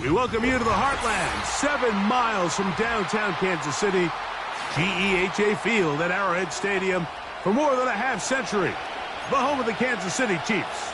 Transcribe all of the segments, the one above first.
We welcome you to the Heartland, 7 miles from downtown Kansas City. GEHA Field at Arrowhead Stadium for more than a half-century. The home of the Kansas City Chiefs.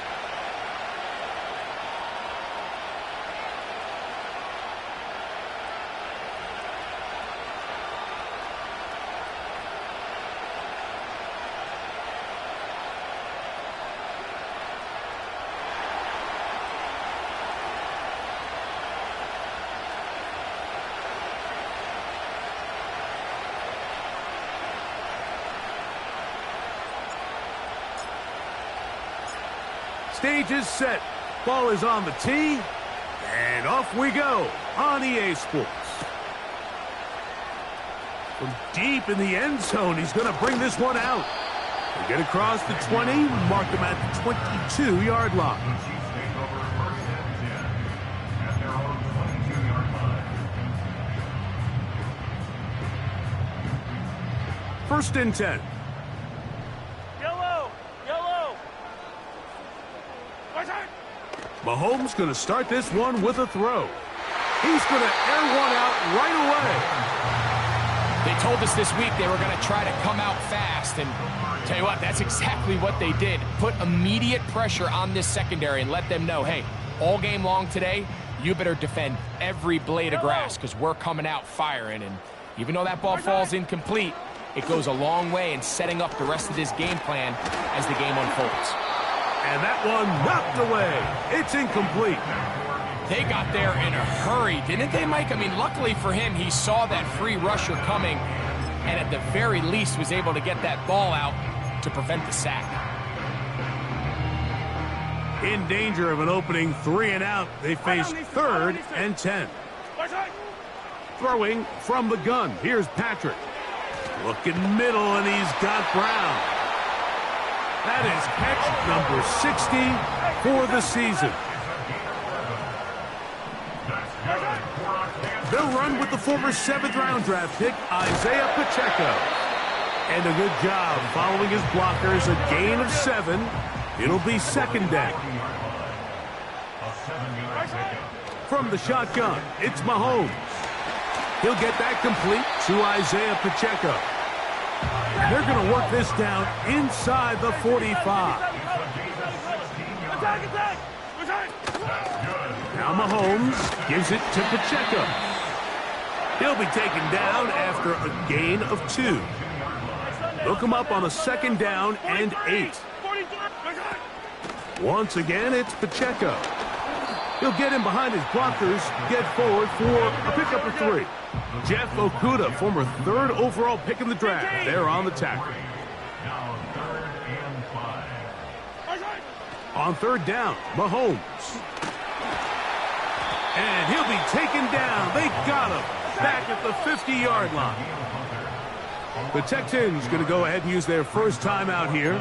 Stage is set. Ball is on the tee. And off we go on EA Sports. From deep in the end zone, he's going to bring this one out. They get across the 20, mark him at the 22-yard line. First and 10. Mahomes going to start this one with a throw. He's going to air one out right away. They told us this week they were going to try to come out fast, and tell you what, that's exactly what they did. Put immediate pressure on this secondary and let them know, hey, all game long today, you better defend every blade of grass because we're coming out firing. And even though that ball falls incomplete, it goes a long way in setting up the rest of this game plan as the game unfolds. And that one knocked away. It's incomplete. They got there in a hurry, didn't they, Mike? I mean, luckily for him, he saw that free rusher coming and at the very least was able to get that ball out to prevent the sack. In danger of an opening 3 and out, they face 3rd and 10. Throwing from the gun. Here's Patrick. Looking middle, and he's got Brown. That is catch number 60 for the season. They'll run with the former 7th-round draft pick, Isaiah Pacheco. And a good job following his blockers, a gain of 7. It'll be 2nd down. From the shotgun, it's Mahomes. He'll get that complete to Isaiah Pacheco. They're going to work this down inside the 45. Now Mahomes gives it to Pacheco. He'll be taken down after a gain of 2. They'll come up on a 2nd down and 8. Once again, it's Pacheco. He'll get in behind his blockers, get forward for a pickup of 3. Jeff Okudah, former 3rd overall pick in the draft. They're on the tackle. On 3rd down, Mahomes. And he'll be taken down. They got him back at the 50-yard line. The Texans going to go ahead and use their first timeout here.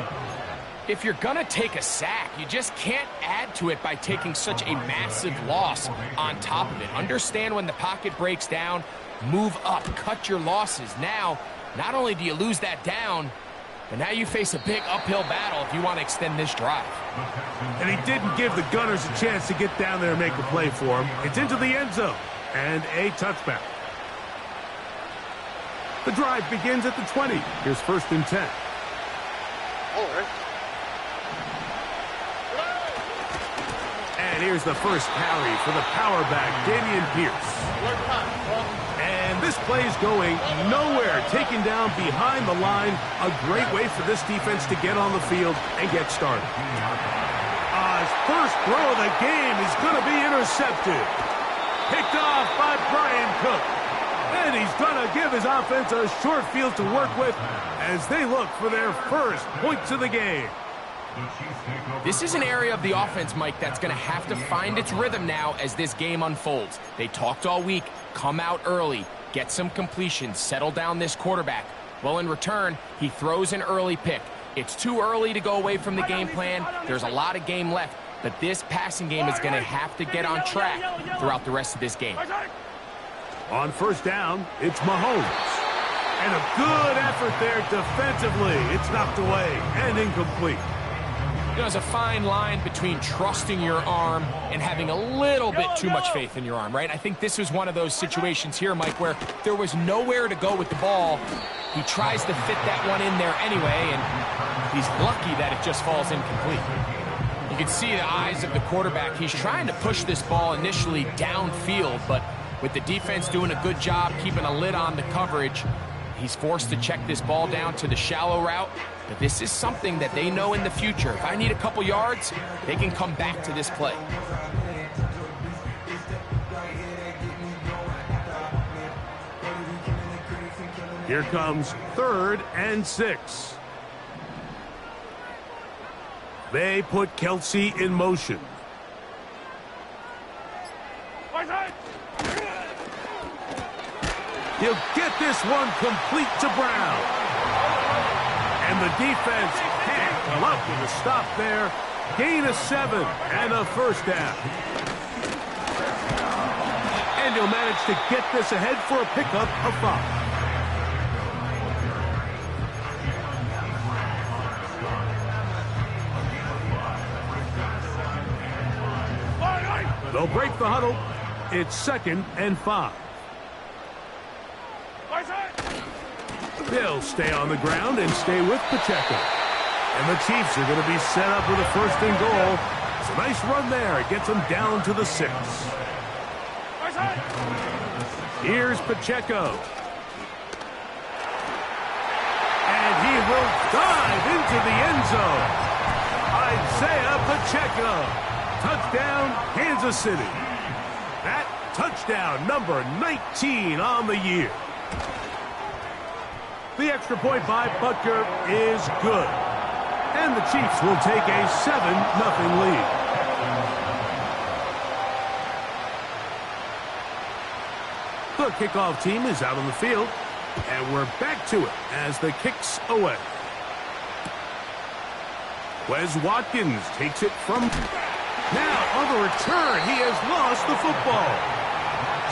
If you're going to take a sack, you just can't add to it by taking such a massive loss on top of it. Understand when the pocket breaks down, move up, cut your losses. Now, not only do you lose that down, but now you face a big uphill battle if you want to extend this drive. And he didn't give the Gunners a chance to get down there and make a play for him. It's into the end zone and a touchback. The drive begins at the 20. Here's 1st and 10. And here's the first carry for the power back, Dameon Pierce. And this play's going nowhere, taken down behind the line. A great way for this defense to get on the field and get started. His first throw of the game is going to be intercepted. Picked off by Brian Cook. And he's going to give his offense a short field to work with as they look for their first points of the game. This is an area of the offense, Mike, that's going to have to find its rhythm now as this game unfolds. They talked all week, come out early, get some completions, settle down this quarterback. Well, in return, he throws an early pick. It's too early to go away from the game plan. There's a lot of game left, but this passing game is going to have to get on track throughout the rest of this game. On 1st down, it's Mahomes. And a good effort there defensively. It's knocked away and incomplete. there's a fine line between trusting your arm and having a little bit too much faith in your arm, right? I think this was one of those situations here, Mike, where there was nowhere to go with the ball. He tries to fit that one in there anyway, and he's lucky that it just falls incomplete. You can see the eyes of the quarterback. He's trying to push this ball initially downfield, but with the defense doing a good job keeping a lid on the coverage, he's forced to check this ball down to the shallow route. But this is something that they know in the future. If I need a couple yards, they can come back to this play. Here comes 3rd and 6. They put Kelsey in motion. He'll get this one complete to Brown. And the defense can't come up with a stop there. Gain of 7 and a first down. And he'll manage to get this ahead for a pickup of 5. They'll break the huddle. It's 2nd and 5. They'll stay on the ground and stay with Pacheco. And the Chiefs are going to be set up with a 1st and goal. It's a nice run there. It gets them down to the 6. Here's Pacheco. And he will dive into the end zone. Isaiah Pacheco. Touchdown, Kansas City. That touchdown number 19 on the year. The extra point by Butker is good. And the Chiefs will take a 7-0 lead. The kickoff team is out on the field. And we're back to it as the kick's away. Wes Watkins takes it from... Now, on the return, he has lost the football.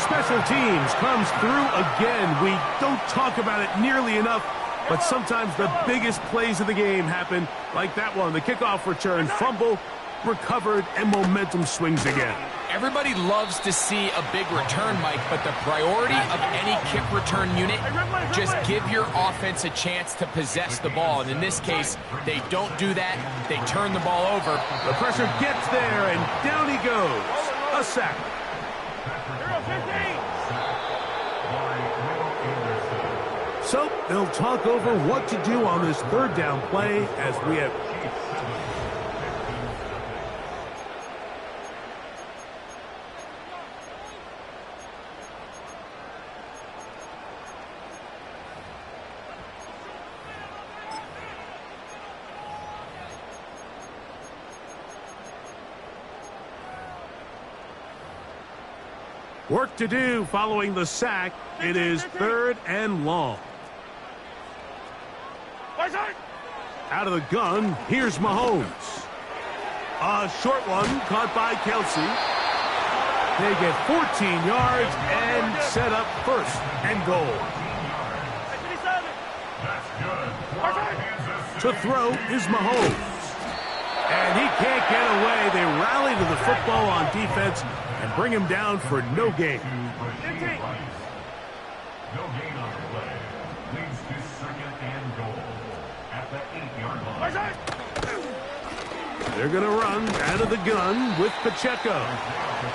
Special teams comes through again. We don't talk about it nearly enough, but sometimes the biggest plays of the game happen like that one. The kickoff return, fumble, recovered, and momentum swings again. Everybody loves to see a big return, Mike, but the priority of any kick return unit, just give your offense a chance to possess the ball. And in this case, they don't do that. They turn the ball over. The pressure gets there, and down he goes. A sack. So they'll talk over what to do on this 3rd down play as we have... Work to do following the sack. It is 3rd and long. Out of the gun, here's Mahomes. A short one caught by Kelsey. They get 14 yards and set up 1st and goal. To throw is Mahomes. And he can't get away. They rally to the football on defense and bring him down for no gain. No gain on the play. Leads to 2nd and goal at the 8-yard line. They're going to run out of the gun with Pacheco.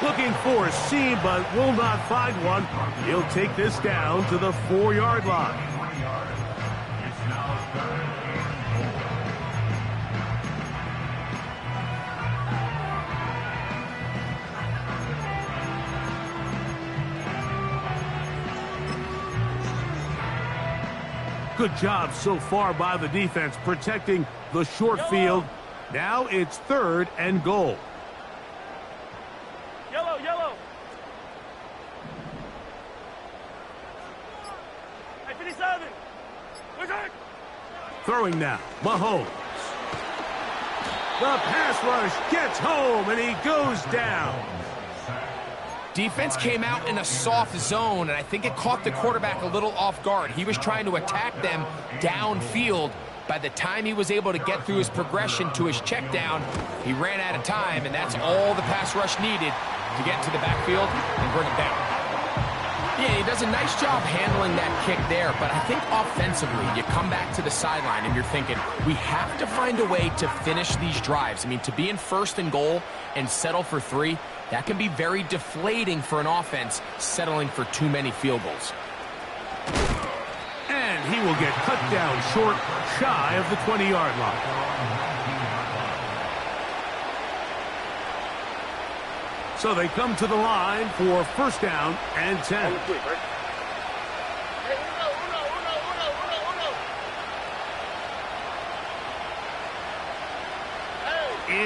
Looking for a seam, but will not find one. He'll take this down to the 4-yard line. It's now 3rd and Good job so far by the defense protecting the short field. Now it's 3rd and goal. Yellow. Hey, 57. Throwing now, Mahomes. The pass rush gets home, and he goes down. Defense came out in a soft zone, and I think it caught the quarterback a little off guard. He was trying to attack them downfield, By the time he was able to get through his progression to his check down, he ran out of time, and that's all the pass rush needed to get into the backfield and bring him down. Yeah, he does a nice job handling that kick there, but I think offensively, you come back to the sideline and you're thinking, we have to find a way to finish these drives. I mean, to be in 1st and goal and settle for 3, that can be very deflating for an offense settling for too many field goals. And he will get cut down short, shy of the 20-yard line. So they come to the line for 1st down and 10.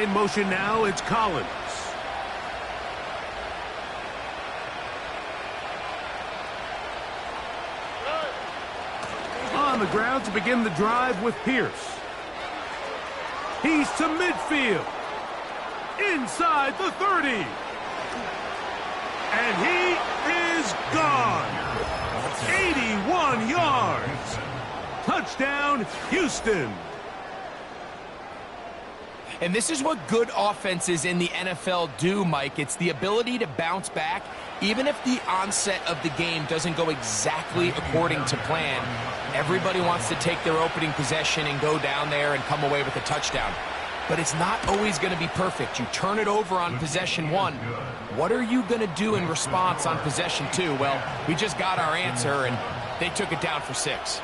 In motion now, it's Collins. On the ground to begin the drive with Pierce. He's to midfield. Inside the 30. And he is gone. 81 yards. Touchdown, Houston. And this is what good offenses in the NFL do, Mike. It's the ability to bounce back, even if the onset of the game doesn't go exactly according to plan. Everybody wants to take their opening possession and go down there and come away with a touchdown. But it's not always going to be perfect. You turn it over on possession 1. What are you going to do in response on possession 2? Well, we just got our answer, and they took it down for 6.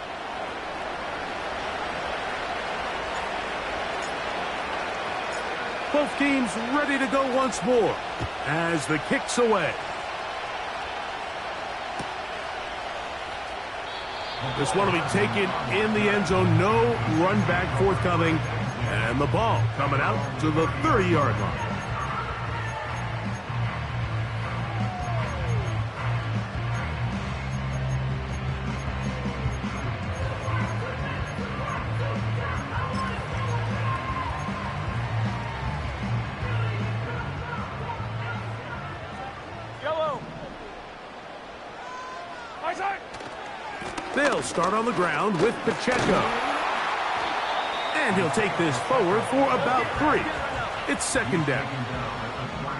Both teams ready to go once more as the kick's away. This one will be taken in the end zone. No run back forthcoming. And the ball coming out to the 30-yard line. They'll start on the ground with Pacheco. And he'll take this forward for about 3. It's 2nd down.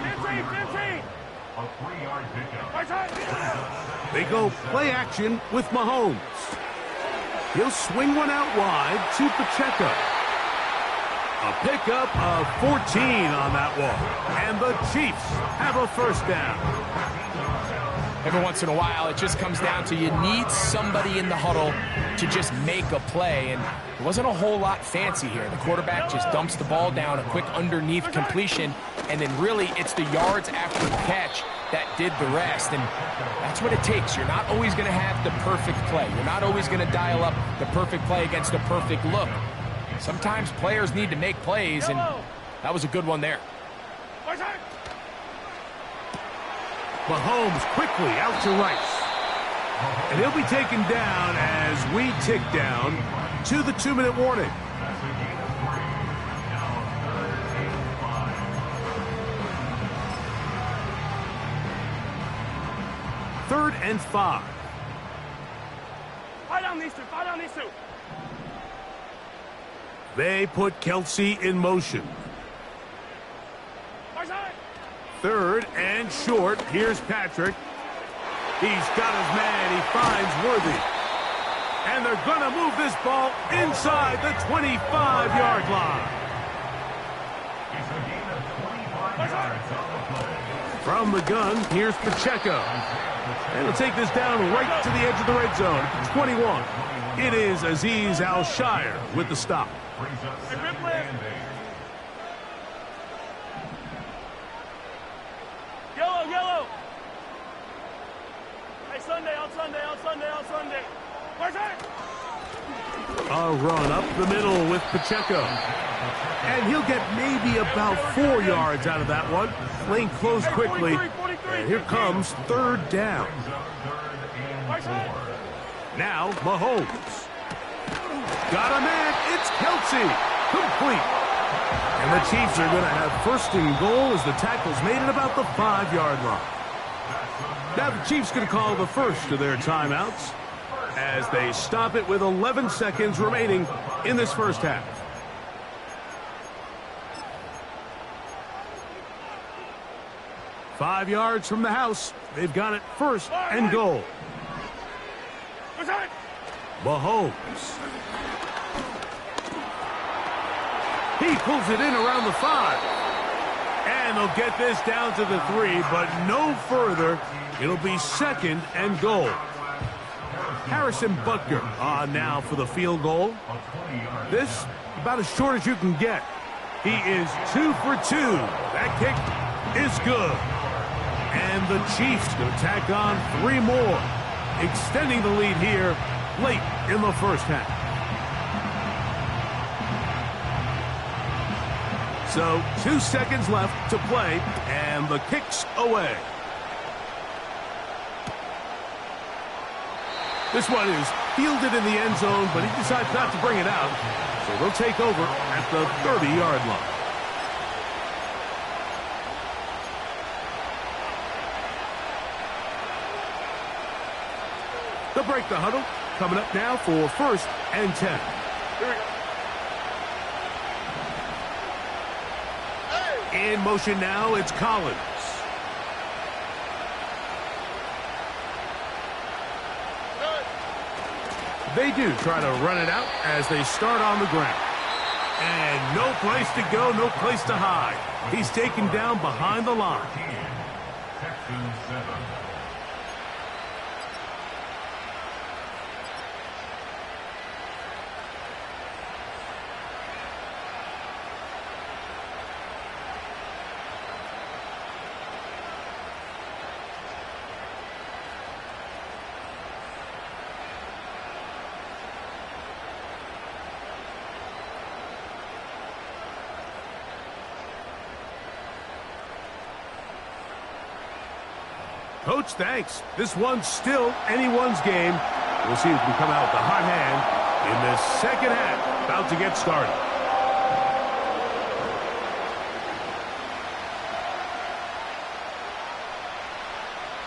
15. A 3-yard pickup. They go play action with Mahomes. He'll swing one out wide to Pacheco. A pickup of 14 on that one. And the Chiefs have a 1st down. Every once in a while, it just comes down to you need somebody in the huddle to just make a play, and it wasn't a whole lot fancy here. The quarterback just dumps the ball down, a quick underneath completion, and then really it's the yards after the catch that did the rest, and that's what it takes. You're not always going to have the perfect play. You're not always going to dial up the perfect play against the perfect look. Sometimes players need to make plays, and that was a good one there. Mahomes quickly out to Rice. And he'll be taken down as we tick down to the 2-minute warning. Third and 5. Fight down these two. They put Kelsey in motion. 3rd and short. Here's Patrick. He's got his man. He finds Worthy. And they're going to move this ball inside the 25-yard line. From the gun, here's Pacheco. And he'll take this down right to the edge of the red zone. 21. It is Azeez Al-Shire with the stop. Yellow. Hey, Sunday. A run up the middle with Pacheco. And he'll get maybe about 4 yards out of that one. Playing close quickly. And here comes 3rd down. Now Mahomes. Got a man. It's Kelsey. Complete. And the Chiefs are going to have 1st and goal as the tackle's made at about the 5-yard line. Now the Chiefs going to call the first of their timeouts. as they stop it with 11 seconds remaining in this first half. Five yards from the house. They've got it first and goal. Mahomes. He pulls it in around the 5. And they'll get this down to the 3, but no further. It'll be second and goal. Harrison Butker now for the field goal. This about as short as you can get. He is 2 for 2. That kick is good. And the Chiefs going to tack on 3 more, extending the lead here late in the first half. So 2 seconds left to play, and the kick's away. This one is fielded in the end zone, but he decides not to bring it out. So they'll take over at the 30-yard line. They'll break the huddle. Coming up now for first and 10. Here we go. In motion now, it's Collins. They do try to run it out as they start on the ground. And no place to go, no place to hide. He's taken down behind the line. Texans 7. Coach, thanks. This one's still anyone's game. We'll see who can come out with the hot hand in this second half. About to get started.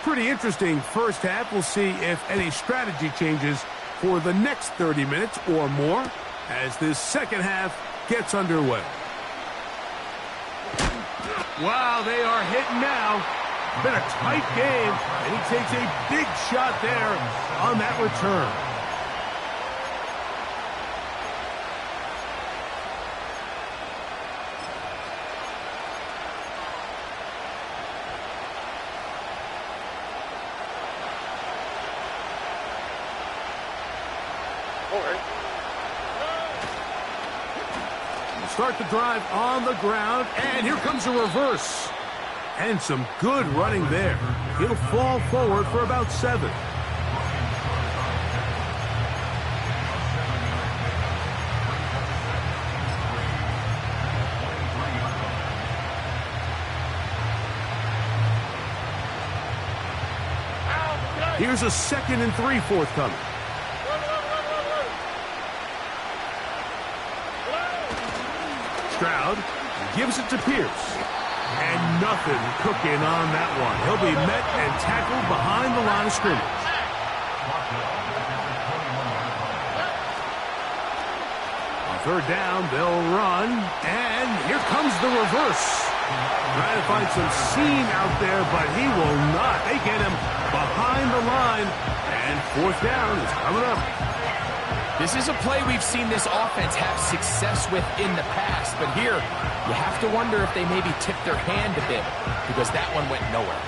Pretty interesting first half. We'll see if any strategy changes for the next 30 minutes or more as this second half gets underway. Wow, they are hitting now. Been a tight game, and he takes a big shot there on that return. Start the drive on the ground, and here comes a reverse. And some good running there. He'll fall forward for about 7. Here's a 2nd and 3 forthcoming. Stroud gives it to Pierce. And nothing cooking on that one. He'll be met and tackled behind the line of scrimmage. On third down, they'll run. And here comes the reverse. Trying to find some seam out there, but he will not. They get him behind the line. And fourth down is coming up. This is a play we've seen this offense have success with in the past, but here you have to wonder if they maybe tipped their hand a bit because that one went nowhere.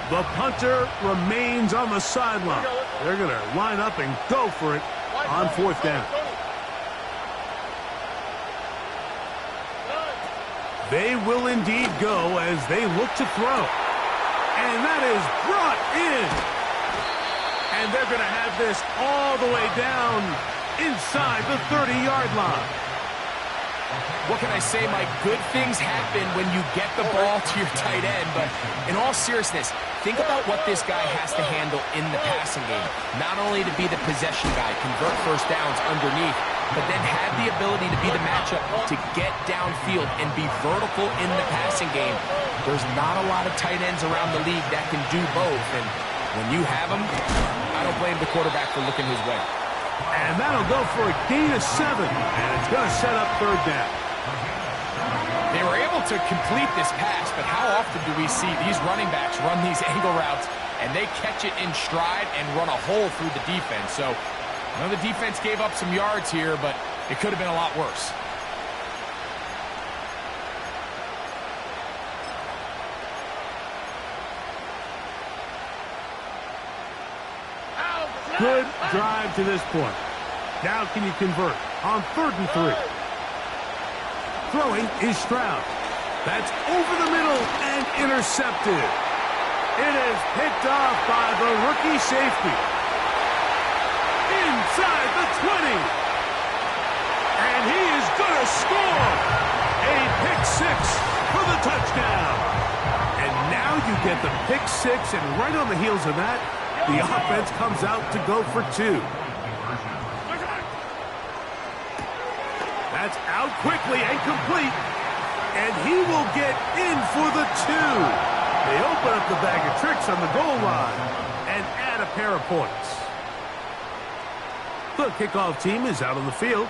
The punter remains on the sideline. They're going to line up and go for it on fourth down. They will indeed go as they look to throw. And that is brought in. And they're going to have this all the way down inside the 30-yard line. What can I say, Mike? Good things happen when you get the ball to your tight end, but in all seriousness, think about what this guy has to handle in the passing game. Not only to be the possession guy, convert first downs underneath, but then have the ability to be the matchup to get downfield and be vertical in the passing game. There's not a lot of tight ends around the league that can do both, and when you have them, I don't blame the quarterback for looking his way. And that'll go for a gain of 7, and it's going to set up third down. They were able to complete this pass, but how often do we see these running backs run these angle routes and they catch it in stride and run a hole through the defense? So I know the defense gave up some yards here, but it could have been a lot worse. Good drive to this point. Now can you convert on 3rd and 3? Throwing is Stroud. That's over the middle and intercepted. It is picked off by the rookie safety. Inside the 20. And he is going to score. A pick 6 for the touchdown. And now you get the pick 6, and right on the heels of that, the offense comes out to go for 2. That's out quickly and complete. And he will get in for the 2. They open up the bag of tricks on the goal line and add a pair of points. The kickoff team is out on the field,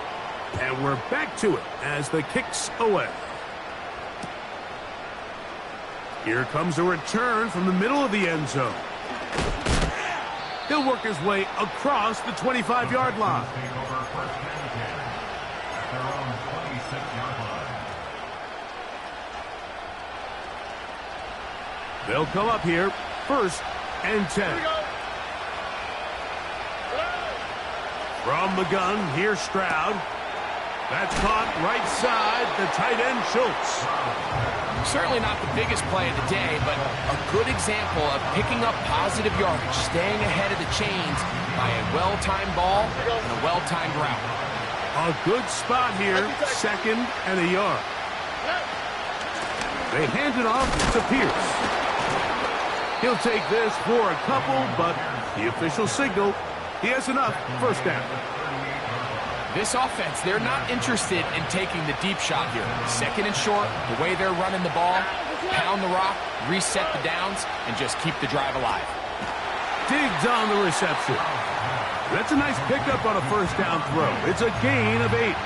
and we're back to it as the kick's away. Here comes a return from the middle of the end zone. He'll work his way across the 25-yard line. They'll come up here, 1st and 10. From the gun, here's Stroud. That's caught right side, the tight end Schultz. Certainly not the biggest play of the day, but a good example of picking up positive yardage, staying ahead of the chains by a well-timed ball and a well-timed route. A good spot here, 2nd and a yard. They hand it off to Pierce. He'll take this for a couple, but the official signal, he has enough, 1st down. This offense, they're not interested in taking the deep shot here. 2nd and short, the way they're running the ball, pound the rock, reset the downs, and just keep the drive alive. Diggs on the reception. That's a nice pickup on a 1st down throw. It's a gain of 8.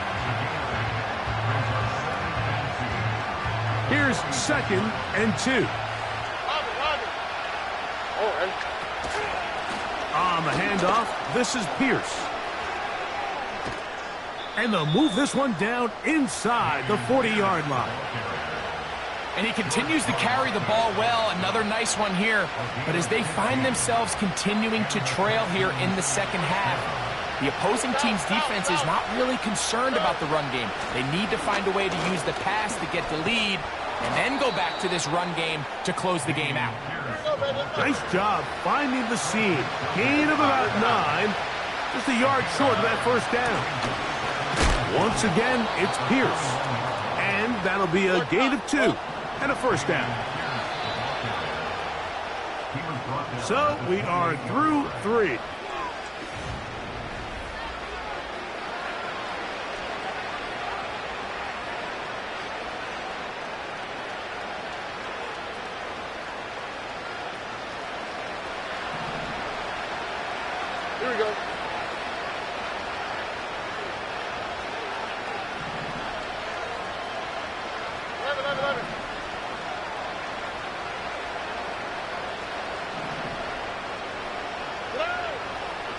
Here's 2nd and 2. On the handoff, this is Pierce. And they'll move this one down inside the 40-yard line. And he continues to carry the ball well. Another nice one here. But as they find themselves continuing to trail here in the 2nd half, the opposing team's defense is not really concerned about the run game. They need to find a way to use the pass to get the lead and then go back to this run game to close the game out. Nice job finding the seam. Gain of about 9. Just a yard short of that 1st down. Once again, it's Pierce. And that'll be a gain of 2 and a 1st down. So we are through 3. Here we go.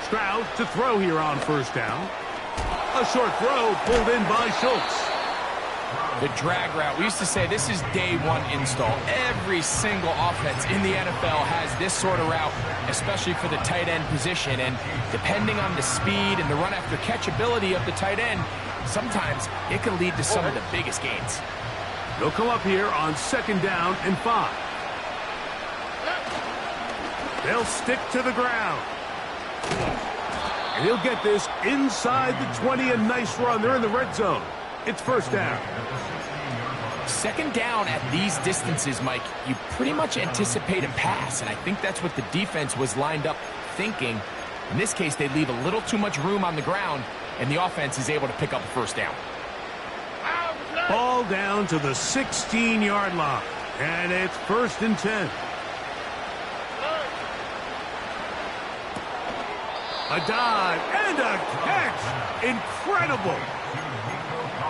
Stroud to throw here on 1st down. A short throw pulled in by Schultz. The drag route. We used to say this is day 1 install. Every single offense in the NFL has this sort of route, especially for the tight end position. And depending on the speed and the run after catch ability of the tight end, sometimes it can lead to some of the biggest gains. They'll come up here on 2nd down and 5. They'll stick to the ground. And he'll get this inside the 20. A nice run. They're in the red zone. It's 1st down. 2nd down at these distances, Mike, you pretty much anticipate a pass, and I think that's what the defense was lined up thinking. In this case, they leave a little too much room on the ground, and the offense is able to pick up a 1st down. Ball down to the 16-yard line, and it's 1st and 10. A dive and a catch. Incredible.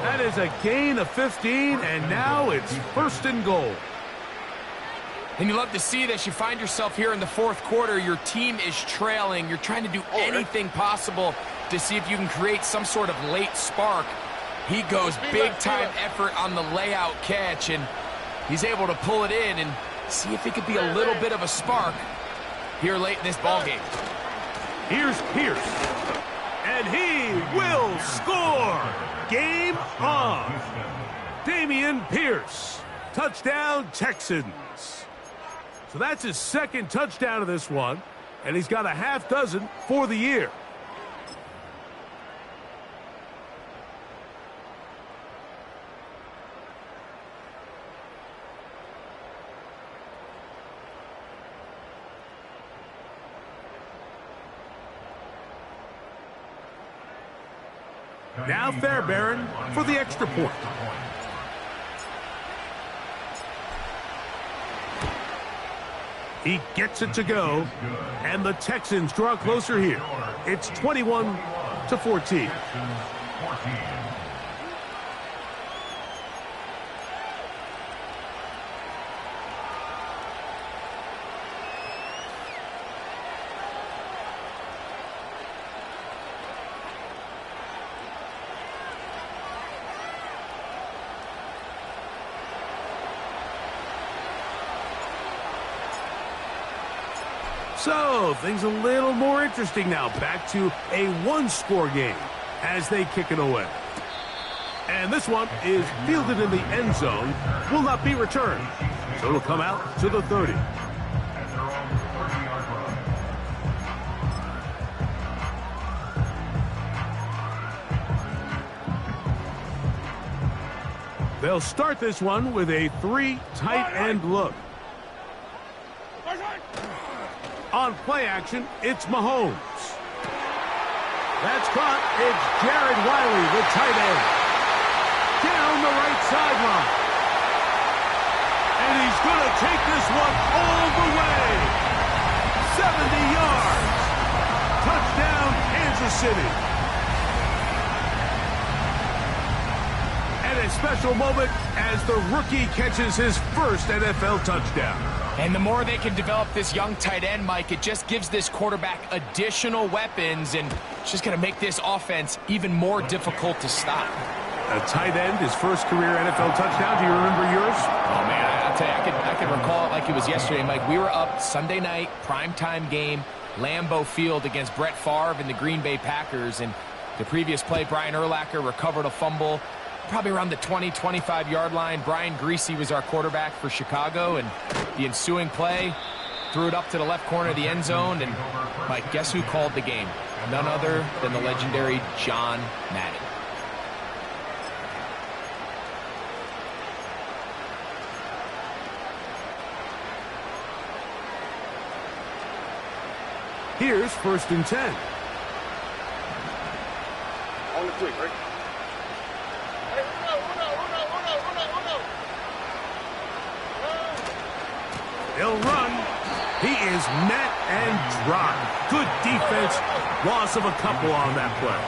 That is a gain of 15, and now it's 1st and goal. And you love to see this. You find yourself here in the 4th quarter. Your team is trailing. You're trying to do anything possible to see if you can create some sort of late spark. He goes big-time effort on the layout catch, and he's able to pull it in and see if it could be a little bit of a spark here late in this ballgame. Here's Pierce, and he will score. Game on. Dameon Pierce, touchdown Texans. So that's his 2nd touchdown of this one, and he's got a half dozen for the year. Now Fairbairn for the extra point. He gets it to go, and the Texans draw closer here. It's 21-14. So, things a little more interesting now. Back to a 1-score game as they kick it away. And this one is fielded in the end zone. Will not be returned. So it'll come out to the 30. They'll start this one with a 3 tight end look. On play action, it's Mahomes. That's caught. It's Jared Wiley, the tight end. Down the right sideline. And he's going to take this one all the way. 70 yards. Touchdown, Kansas City. And a special moment as the rookie catches his first NFL touchdown. And the more they can develop this young tight end, Mike, it just gives this quarterback additional weapons, and it's just going to make this offense even more difficult to stop. A tight end, his first career NFL touchdown. Do you remember yours? Oh, man, I'll tell you, I could recall it like it was yesterday, Mike. We were up Sunday night, primetime game, Lambeau Field against Brett Favre and the Green Bay Packers, and the previous play, Brian Urlacher recovered a fumble probably around the 20, 25-yard line. Brian Greasy was our quarterback for Chicago, and the ensuing play threw it up to the left corner of the end zone, and Mike, guess who called the game? None other than the legendary John Madden. Here's 1st and 10. On the quick, right? He'll run. He is met and dropped. Good defense. Loss of a couple on that play.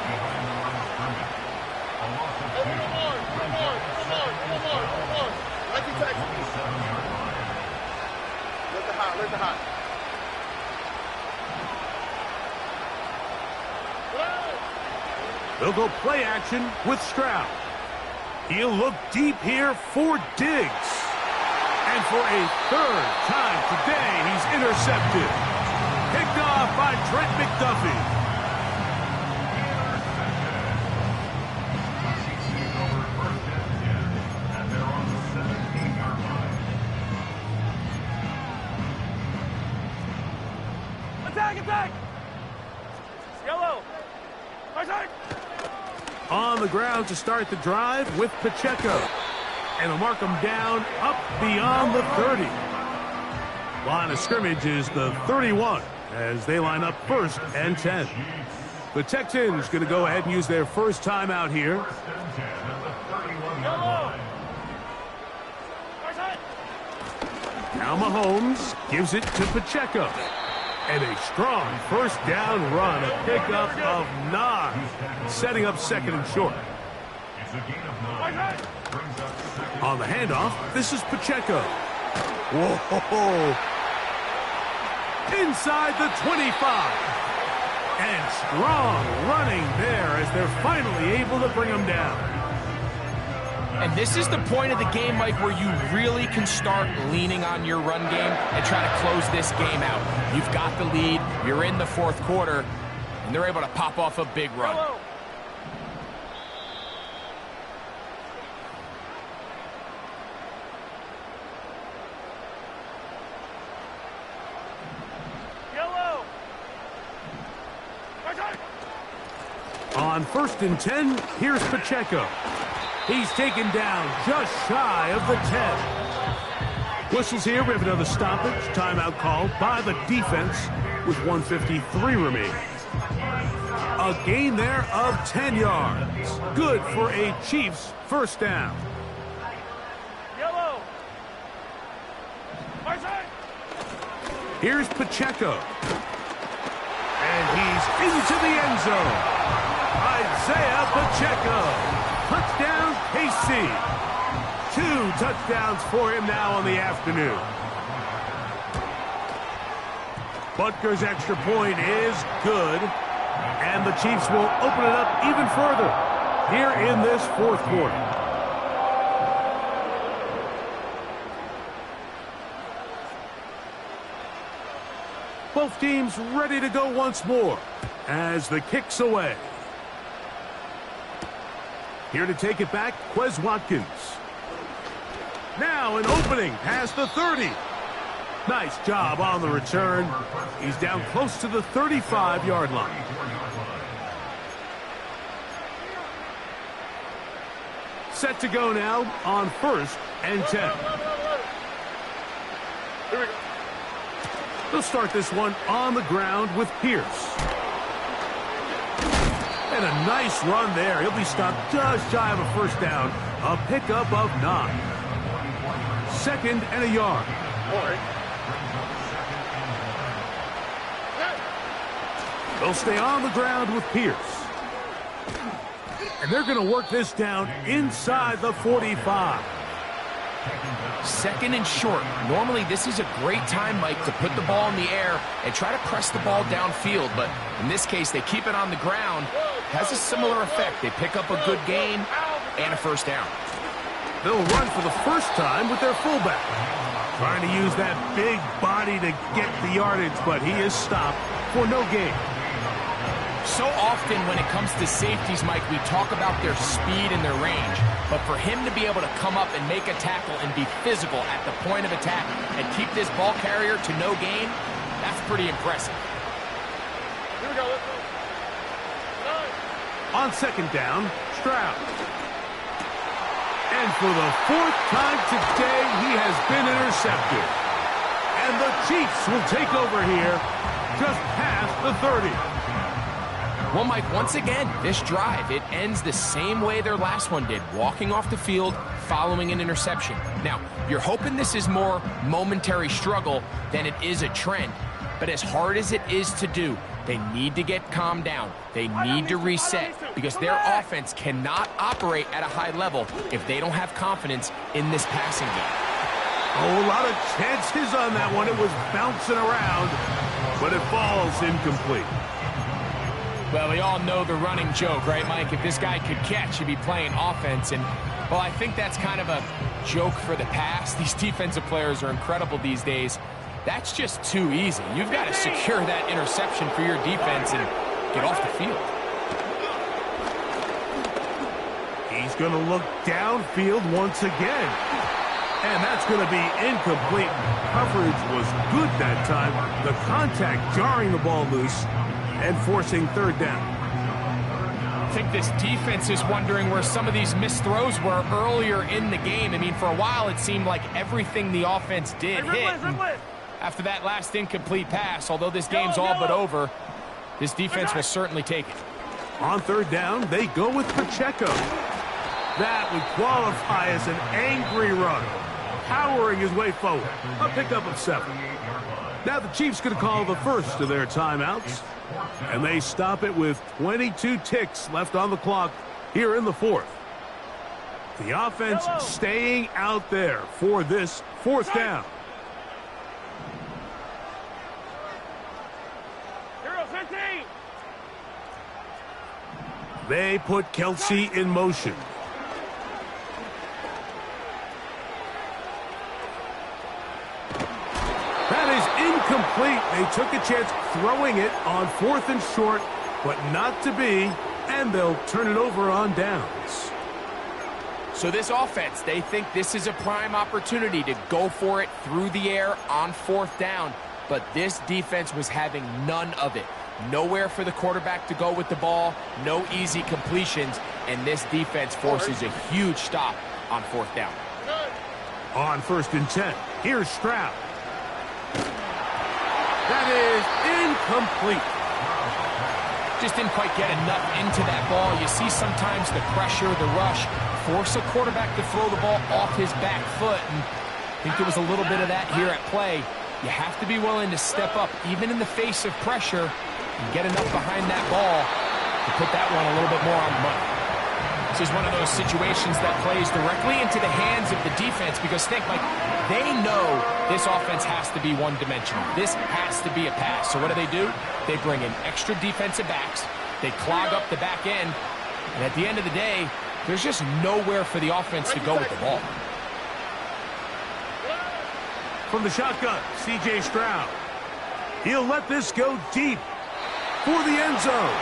Let the hot. They'll go play action with Stroud. He'll look deep here for Diggs. And for a 3rd time today, he's intercepted. Picked off by Trent McDuffie. Attack! Yellow! Attack! On the ground to start the drive with Pacheco. And they'll mark him down up beyond the 30. Line of scrimmage is the 31 as they line up 1st and 10. The Texans going to go ahead and use their first timeout here. Now Mahomes gives it to Pacheco. And a strong first down run, a pickup of 9, setting up second and short. It's a gain of 9. Brings up second. On the handoff, this is Pacheco. Whoa! Inside the 25. And strong running there as they're finally able to bring him down. And this is the point of the game, Mike, where you really can start leaning on your run game and try to close this game out. You've got the lead, you're in the fourth quarter, and they're able to pop off a big run. Yellow. Yellow. On 1st and 10, here's Pacheco. He's taken down just shy of the 10. Whistles here. We have another stoppage. Timeout called by the defense with 1:53 remaining. A gain there of 10 yards. Good for a Chiefs first down. Yellow. Here's Pacheco. And he's into the end zone. Isaiah Pacheco. Touchdown, KC. 2 touchdowns for him now on the afternoon. Butker's extra point is good. And the Chiefs will open it up even further here in this fourth quarter. Both teams ready to go once more as the kick's away. Here to take it back, Quez Watkins. Now an opening past the 30. Nice job on the return. He's down close to the 35-yard line. Set to go now on 1st and 10. Here we go. They'll start this one on the ground with Pierce. And a nice run there. He'll be stopped just shy of a first down. A pickup of 9. 2nd and a yard. All right. They'll stay on the ground with Pierce. And they're going to work this down inside the 45. 2nd and short. Normally, this is a great time, Mike, to put the ball in the air and try to press the ball downfield. But in this case, they keep it on the ground. Has a similar effect. They pick up a good gain and a first down. They'll run for the first time with their fullback. Trying to use that big body to get the yardage, but he is stopped for no gain. So often when it comes to safeties, Mike, we talk about their speed and their range. But for him to be able to come up and make a tackle and be physical at the point of attack and keep this ball carrier to no gain, that's pretty impressive. Here we go. Let's go. On 2nd down, Stroud. And for the 4th time today, he has been intercepted. And the Chiefs will take over here just past the 30. Well, Mike, once again, this drive, it ends the same way their last one did, walking off the field, following an interception. Now, you're hoping this is more momentary struggle than it is a trend. But as hard as it is to do, they need to get calmed down. They need to reset because their offense cannot operate at a high level if they don't have confidence in this passing game. Oh, a lot of chances on that one. It was bouncing around, but it falls incomplete. Well, we all know the running joke, right, Mike? If this guy could catch, he'd be playing offense. And, well, I think that's kind of a joke for the past. These defensive players are incredible these days. That's just too easy. You've got to secure that interception for your defense and get off the field. He's going to look downfield once again. And that's going to be incomplete. Coverage was good that time. The contact jarring the ball loose and forcing 3rd down. I think this defense is wondering where some of these missed throws were earlier in the game. I mean, for a while it seemed like everything the offense did hit. After that last incomplete pass, although this game's all but over, this defense will certainly take it. On 3rd down, they go with Pacheco. That would qualify as an angry run, powering his way forward. A pickup of 7. Now the Chiefs going to call the first of their timeouts, and they stop it with 22 ticks left on the clock here in the fourth. The offense staying out there for this fourth down. Hero 15. They put Kelsey in motion. That is incomplete. They took a chance throwing it on 4th and short, but not to be, and they'll turn it over on downs. So this offense, they think this is a prime opportunity to go for it through the air on 4th down, but this defense was having none of it. Nowhere for the quarterback to go with the ball, no easy completions, and this defense forces a huge stop on 4th down. On 1st and 10, here's Stroud. That is incomplete. Just didn't quite get enough into that ball. You see sometimes the pressure, the rush, force a quarterback to throw the ball off his back foot, and I think there was a little bit of that here at play. You have to be willing to step up, even in the face of pressure, and get enough behind that ball to put that one a little bit more on the money. This is one of those situations that plays directly into the hands of the defense, because think, like, they know this offense has to be one-dimensional. This has to be a pass. So what do? They bring in extra defensive backs. They clog up the back end. And at the end of the day, there's just nowhere for the offense to go with the ball. From the shotgun, C.J. Stroud. He'll let this go deep for the end zone.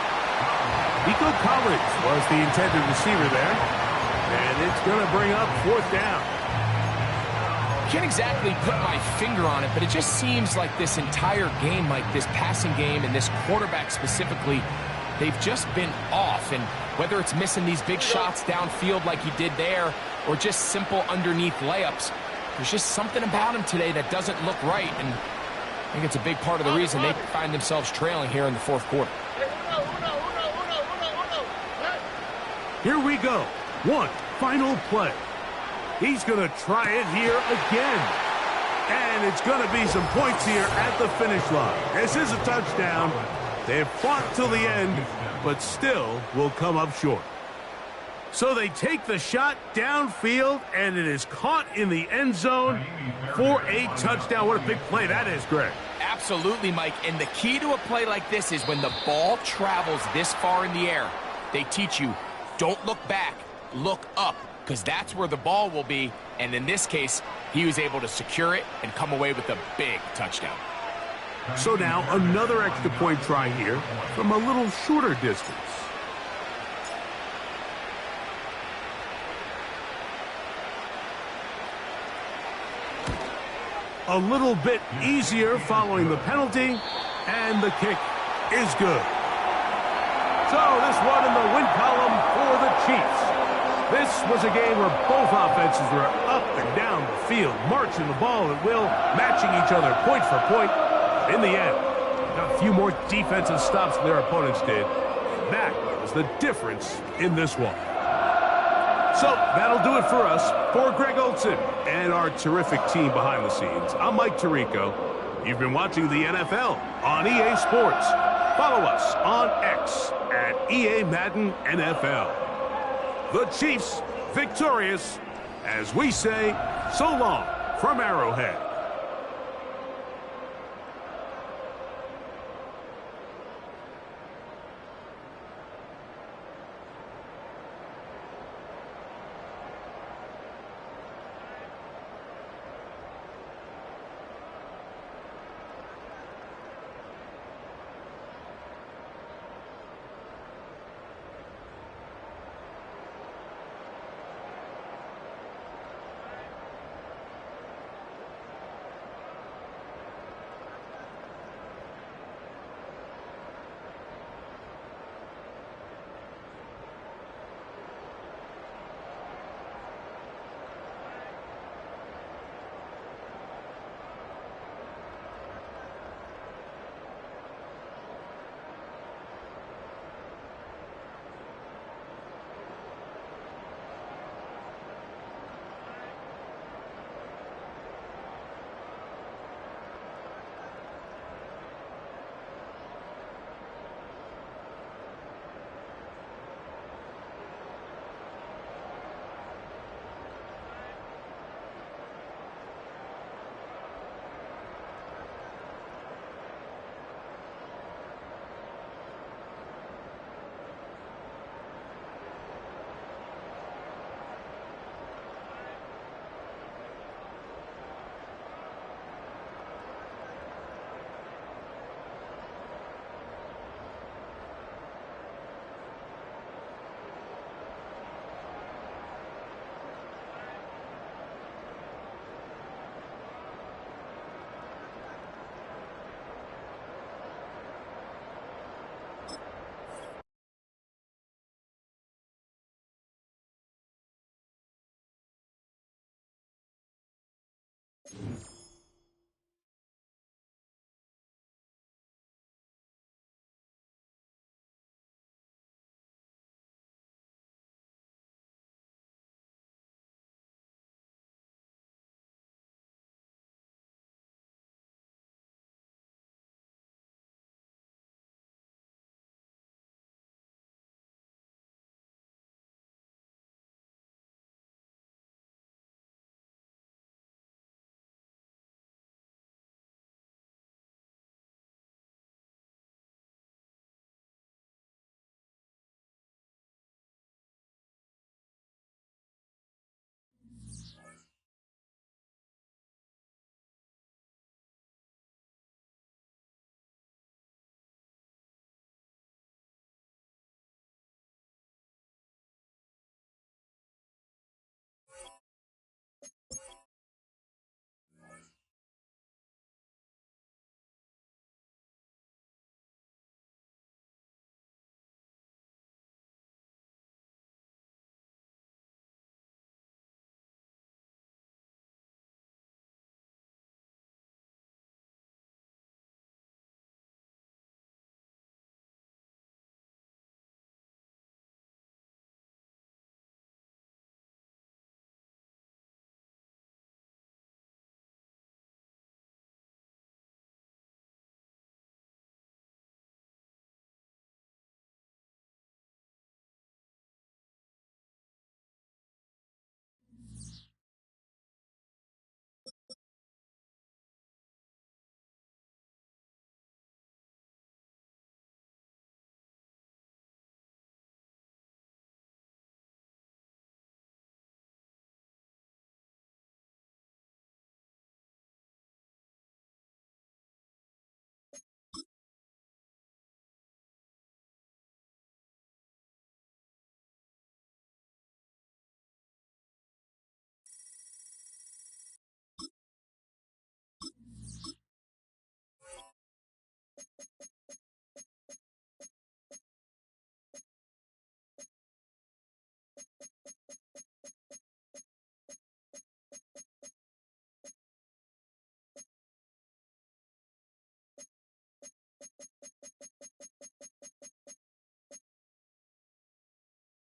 Nico Collins was the intended receiver there. And it's going to bring up 4th down. Can't exactly put my finger on it, but it just seems like this entire game, like this passing game and this quarterback specifically, they've just been off. And whether it's missing these big shots downfield like he did there, or just simple underneath layups, there's just something about him today that doesn't look right. And I think it's a big part of the reason they find themselves trailing here in the 4th quarter. Here we go. One final play. He's going to try it here again. And it's going to be some points here at the finish line. This is a touchdown. They've fought till the end, but still will come up short. So they take the shot downfield, and it is caught in the end zone for a touchdown. What a big play that is, Greg. Absolutely, Mike. And the key to a play like this is when the ball travels this far in the air, they teach you, don't look back, look up, because that's where the ball will be. And in this case, he was able to secure it and come away with a big touchdown. So now another extra point try here from a little shorter distance. A little bit easier following the penalty, and the kick is good. So this one in the win column for the Chiefs. This was a game where both offenses were up and down the field, marching the ball at will, matching each other point for point. In the end, got a few more defensive stops than their opponents did. That was the difference in this one. So that'll do it for us. For Greg Olsen and our terrific team behind the scenes, I'm Mike Tirico. You've been watching the NFL on EA Sports. Follow us on X at EA Madden NFL. The Chiefs victorious, as we say, so long from Arrowhead. Defense.